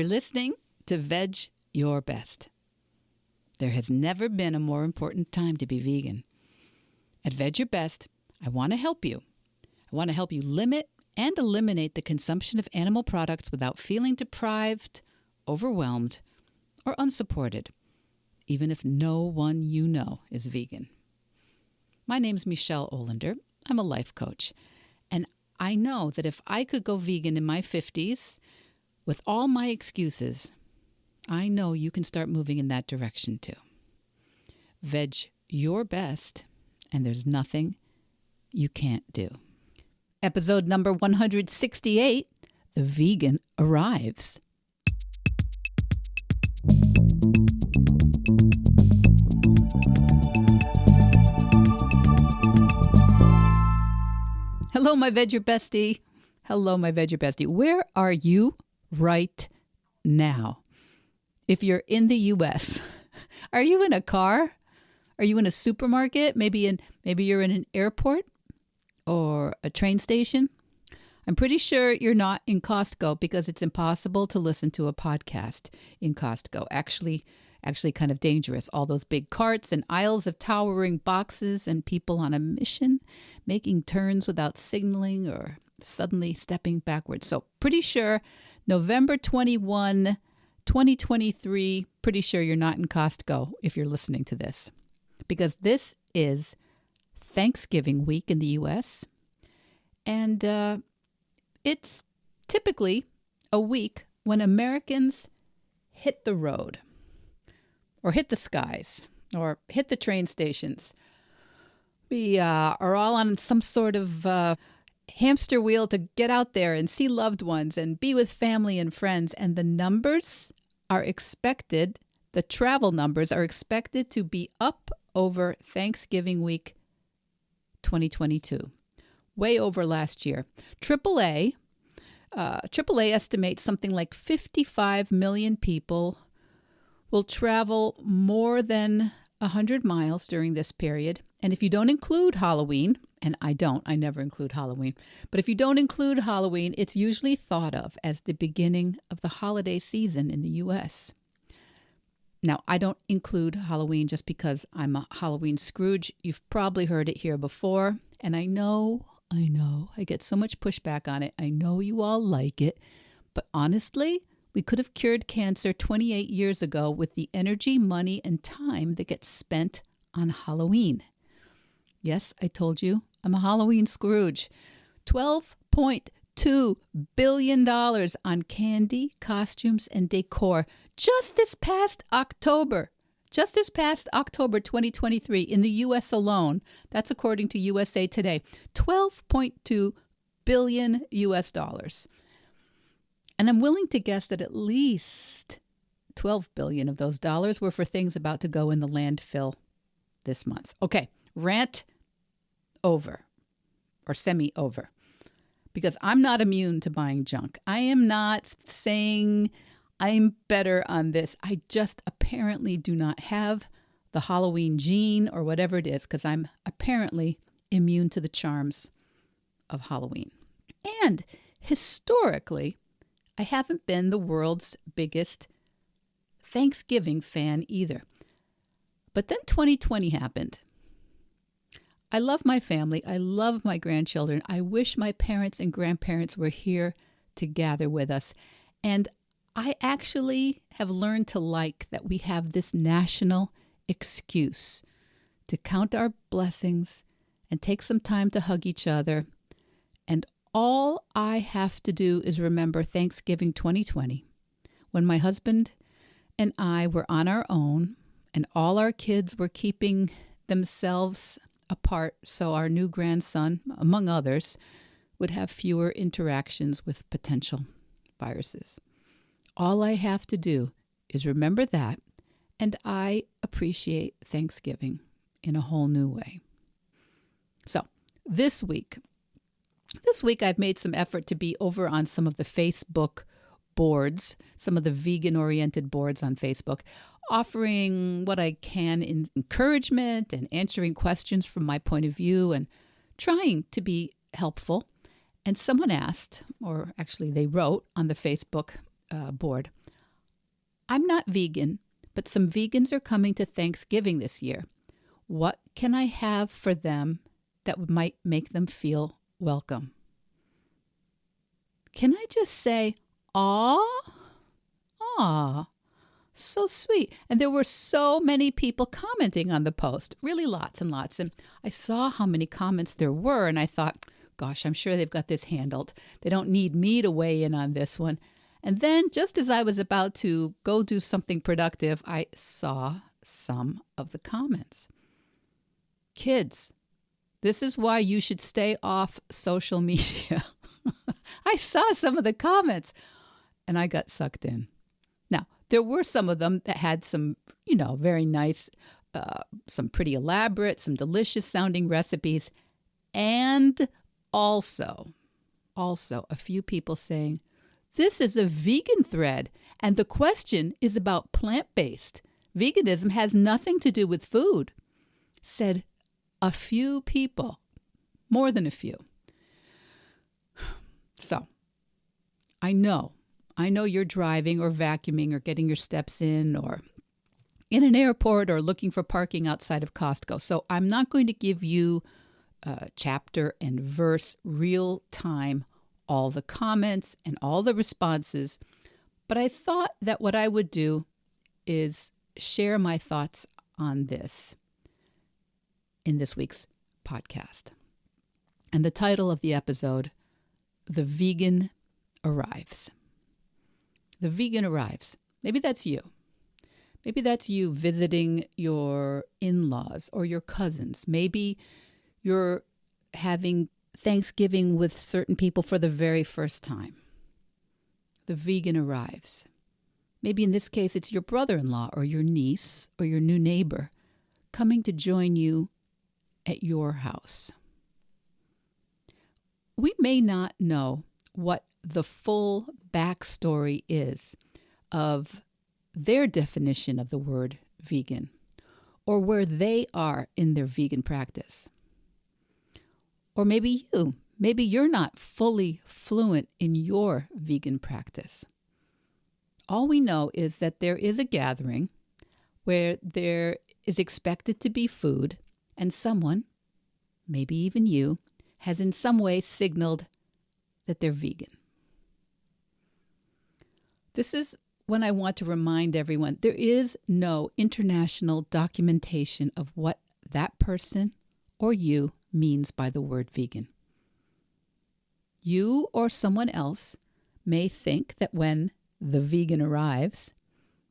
You're listening to Vedge Your Best. There has never been a more important time to be vegan. At Vedge Your Best, I want to help you. I want to help you limit and eliminate the consumption of animal products without feeling deprived, overwhelmed, or unsupported, even if no one you know is vegan. My name's Michele Olander. I'm a life coach, and I know that if I could go vegan in my 50s with all my excuses, I know you can start moving in that direction too. Vedge Your Best, and there's nothing you can't do. Episode number 168, The Vegan Arrives. Hello, my Vedge Your Bestie. Hello, my Vedge Your Bestie. Where are you right now? If you're in the U.S., are you in a car? Are you in a supermarket? Maybe you're in an airport or a train station. I'm pretty sure you're not in Costco because it's impossible to listen to a podcast in Costco. Actually kind of dangerous. All those big carts and aisles of towering boxes and people on a mission making turns without signaling or suddenly stepping backwards. So pretty sure November 21, 2023, pretty sure you're not in Costco if you're listening to this, because this is Thanksgiving week in the U.S., and it's typically a week when Americans hit the road or hit the skies or hit the train stations. We are all on some sort of hamster wheel to get out there and see loved ones and be with family and friends. And the travel numbers are expected to be up over Thanksgiving week 2022, way over last year. AAA estimates something like 55 million people will travel more than 100 miles during this period. And if you don't include Halloween, and I never include Halloween, but if you don't include Halloween, it's usually thought of as the beginning of the holiday season in the U.S. Now, I don't include Halloween just because I'm a Halloween Scrooge. You've probably heard it here before, and I know, I get so much pushback on it. I know you all like it, but honestly, we could have cured cancer 28 years ago with the energy, money, and time that gets spent on Halloween. Yes, I told you, I'm a Halloween Scrooge. $12.2 billion on candy, costumes, and decor just this past October 2023 in the U.S. alone. That's according to USA Today. $12.2 billion US dollars. And I'm willing to guess that at least 12 billion of those dollars were for things about to go in the landfill this month. Okay, rant over, or semi-over, because I'm not immune to buying junk. I am not saying I'm better on this. I just apparently do not have the Halloween gene or whatever it is, because I'm apparently immune to the charms of Halloween. And historically, I haven't been the world's biggest Thanksgiving fan either. But then 2020 happened. I love my family. I love my grandchildren. I wish my parents and grandparents were here to gather with us. And I actually have learned to like that we have this national excuse to count our blessings and take some time to hug each other. And all I have to do is remember Thanksgiving 2020, when my husband and I were on our own and all our kids were keeping themselves apart so our new grandson, among others, would have fewer interactions with potential viruses. All I have to do is remember that, and I appreciate Thanksgiving in a whole new way. So this week I've made some effort to be over on some of the Facebook boards, some of the vegan-oriented boards on Facebook, offering what I can in encouragement and answering questions from my point of view and trying to be helpful. And someone asked, or actually they wrote on the Facebook board. I'm not vegan, but some vegans are coming to Thanksgiving this year. What can I have for them that might make them feel welcome? Can I just say, aw, so sweet. And there were so many people commenting on the post, really lots and lots. And I saw how many comments there were, and I thought, gosh, I'm sure they've got this handled. They don't need me to weigh in on this one. And then just as I was about to go do something productive, I saw some of the comments. Kids, this is why you should stay off social media. I saw some of the comments and I got sucked in. Now, there were some of them that had some, very nice, some pretty elaborate, some delicious sounding recipes. And also a few people saying, this is a vegan thread. And the question is about plant-based. Veganism has nothing to do with food, said a few people, more than a few. So, I know you're driving or vacuuming or getting your steps in or in an airport or looking for parking outside of Costco. So I'm not going to give you chapter and verse real time, all the comments and all the responses. But I thought that what I would do is share my thoughts on this in this week's podcast. And the title of the episode, The Vegan Arrives. The vegan arrives. Maybe that's you. Maybe that's you visiting your in-laws or your cousins. Maybe you're having Thanksgiving with certain people for the very first time. The vegan arrives. Maybe in this case, it's your brother-in-law or your niece or your new neighbor coming to join you at your house. We may not know what the full backstory is of their definition of the word vegan or where they are in their vegan practice. Or maybe you're not fully fluent in your vegan practice. All we know is that there is a gathering where there is expected to be food and someone, maybe even you, has in some way signaled that they're vegan. This is when I want to remind everyone there is no international documentation of what that person or you means by the word vegan. You or someone else may think that when the vegan arrives,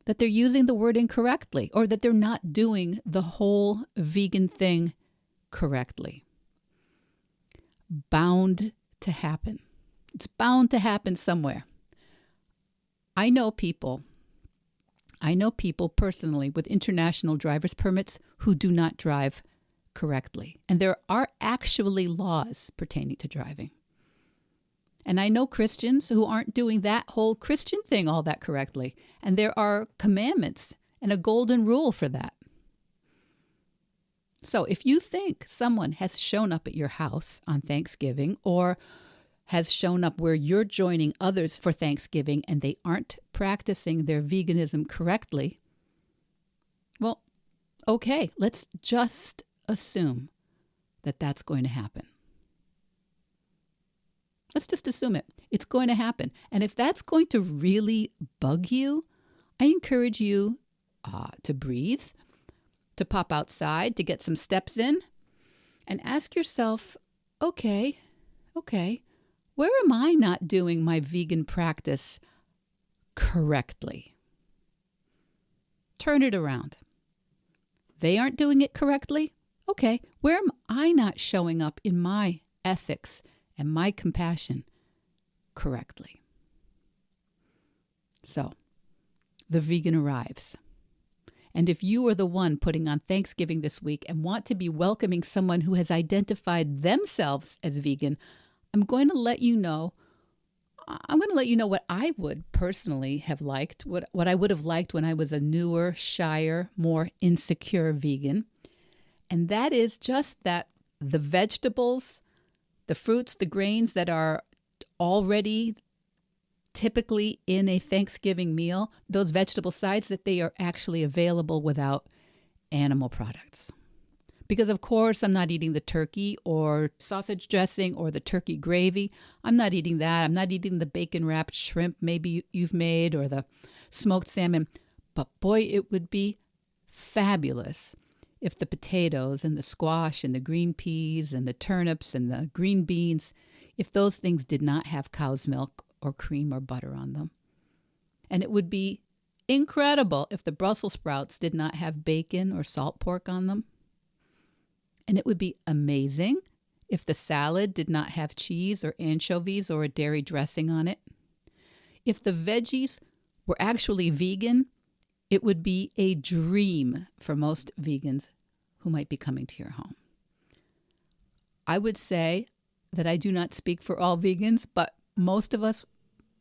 that they're using the word incorrectly or that they're not doing the whole vegan thing correctly. Bound to happen. It's bound to happen somewhere. I know people personally with international driver's permits who do not drive correctly. And there are actually laws pertaining to driving. And I know Christians who aren't doing that whole Christian thing all that correctly. And there are commandments and a golden rule for that. So if you think someone has shown up at your house on Thanksgiving or has shown up where you're joining others for Thanksgiving and they aren't practicing their veganism correctly, well, okay, let's just assume that that's going to happen. Let's just assume it. It's going to happen. And if that's going to really bug you, I encourage you to breathe, to pop outside, to get some steps in, and ask yourself, okay, where am I not doing my vegan practice correctly? Turn it around. They aren't doing it correctly? Okay, where am I not showing up in my ethics and my compassion correctly? So, the vegan arrives. And if you are the one putting on Thanksgiving this week and want to be welcoming someone who has identified themselves as vegan, I'm going to let you know what I would personally have liked, what I would have liked when I was a newer, shyer, more insecure vegan. And that is just that the vegetables, the fruits, the grains that are already typically in a Thanksgiving meal, those vegetable sides, that they are actually available without animal products. Because of course I'm not eating the turkey or sausage dressing or the turkey gravy. I'm not eating that. I'm not eating the bacon wrapped shrimp maybe you've made or the smoked salmon. But boy, it would be fabulous if the potatoes and the squash and the green peas and the turnips and the green beans, if those things did not have cow's milk or cream or butter on them. And it would be incredible if the Brussels sprouts did not have bacon or salt pork on them. And it would be amazing if the salad did not have cheese or anchovies or a dairy dressing on it. If the veggies were actually vegan, it would be a dream for most vegans who might be coming to your home. I would say that I do not speak for all vegans, but most of us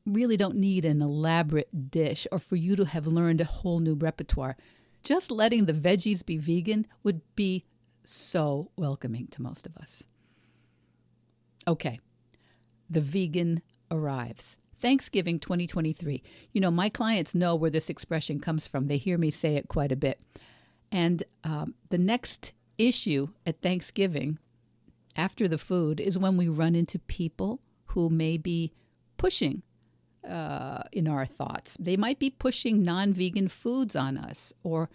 really don't need an elaborate dish or for you to have learned a whole new repertoire. Just letting the veggies be vegan would be so welcoming to most of us. Okay, the vegan arrives. Thanksgiving 2023. You know, my clients know where this expression comes from. They hear me say it quite a bit. And the next issue at Thanksgiving, after the food, is when we run into people who may be pushing in our thoughts. They might be pushing non-vegan foods on us or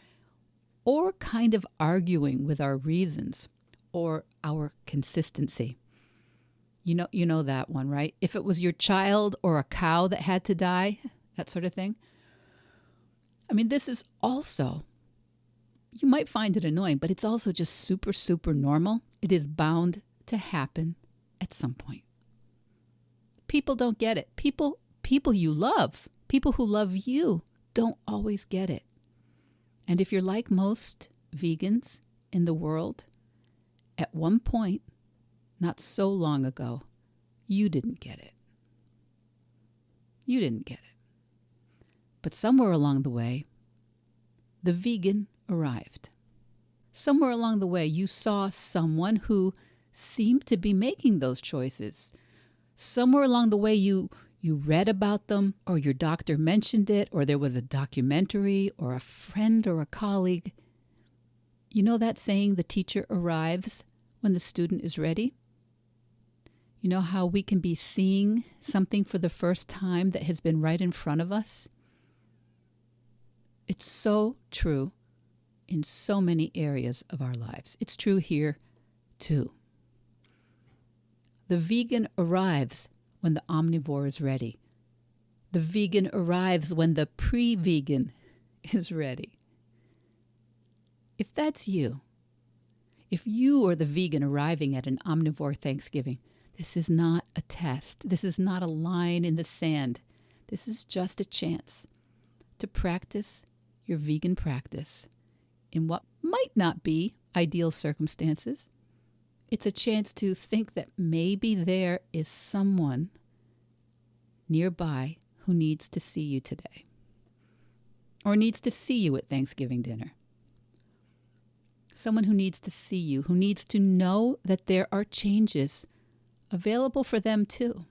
kind of arguing with our reasons or our consistency. You know that one, right? If it was your child or a cow that had to die, that sort of thing. I mean, this is also, you might find it annoying, but it's also just super, super normal. It is bound to happen at some point. People don't get it. People you love, people who love you, don't always get it. And if you're like most vegans in the world, at one point, not so long ago, you didn't get it. You didn't get it. But somewhere along the way, the vegan arrived. Somewhere along the way, you saw someone who seemed to be making those choices. Somewhere along the way, you read about them, or your doctor mentioned it, or there was a documentary, or a friend or a colleague. You know that saying, the teacher arrives when the student is ready? You know how we can be seeing something for the first time that has been right in front of us? It's so true in so many areas of our lives. It's true here, too. The vegan arrives when the omnivore is ready. The vegan arrives when the pre-vegan is ready. If that's you, if you are the vegan arriving at an omnivore Thanksgiving, this is not a test. This is not a line in the sand. This is just a chance to practice your vegan practice in what might not be ideal circumstances. It's a chance to think that maybe there is someone nearby who needs to see you today or needs to see you at Thanksgiving dinner. Someone who needs to see you, who needs to know that there are changes available for them too,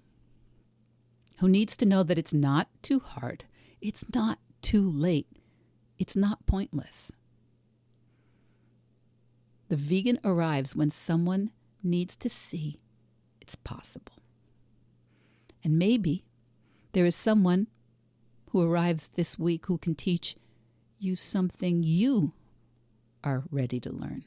who needs to know that it's not too hard, it's not too late, it's not pointless. The vegan arrives when someone needs to see it's possible. And maybe there is someone who arrives this week who can teach you something you are ready to learn.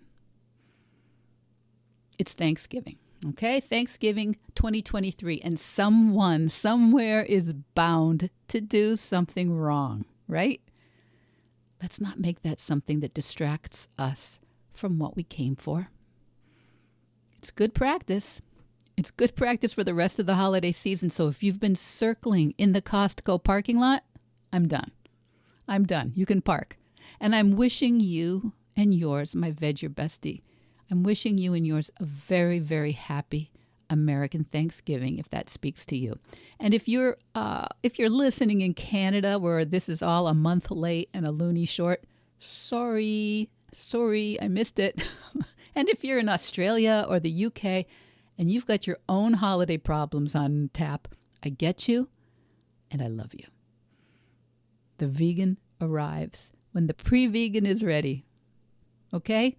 It's Thanksgiving, okay? Thanksgiving 2023, and someone somewhere is bound to do something wrong, right? Let's not make that something that distracts us from what we came for. It's good practice. It's good practice for the rest of the holiday season. So if you've been circling in the Costco parking lot, I'm done. I'm done. You can park. And I'm wishing you and yours, my Vedge, your bestie, I'm wishing you and yours a very, very happy American Thanksgiving, if that speaks to you. And if you're listening in Canada, where this is all a month late and a loony short, sorry, I missed it. And if you're in Australia or the UK and you've got your own holiday problems on tap, I get you. and I love you. The vegan arrives when the pre-vegan is ready. Okay?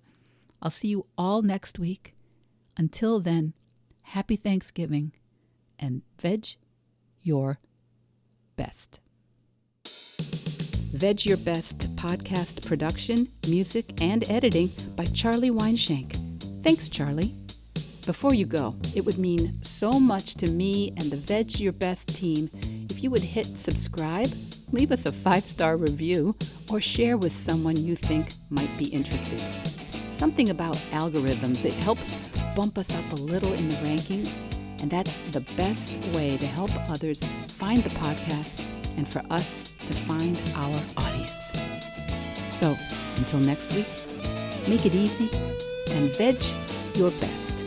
I'll see you all next week. Until then, happy Thanksgiving and veg your best. Veg Your Best podcast production, music, and editing by Charlie Weinshank. Thanks, Charlie. Before you go, it would mean so much to me and the Veg Your Best team if you would hit subscribe, leave us a 5-star review, or share with someone you think might be interested. Something about algorithms, it helps bump us up a little in the rankings, and that's the best way to help others find the podcast and for us to find our audience. So, until next week, make it easy and veg your best.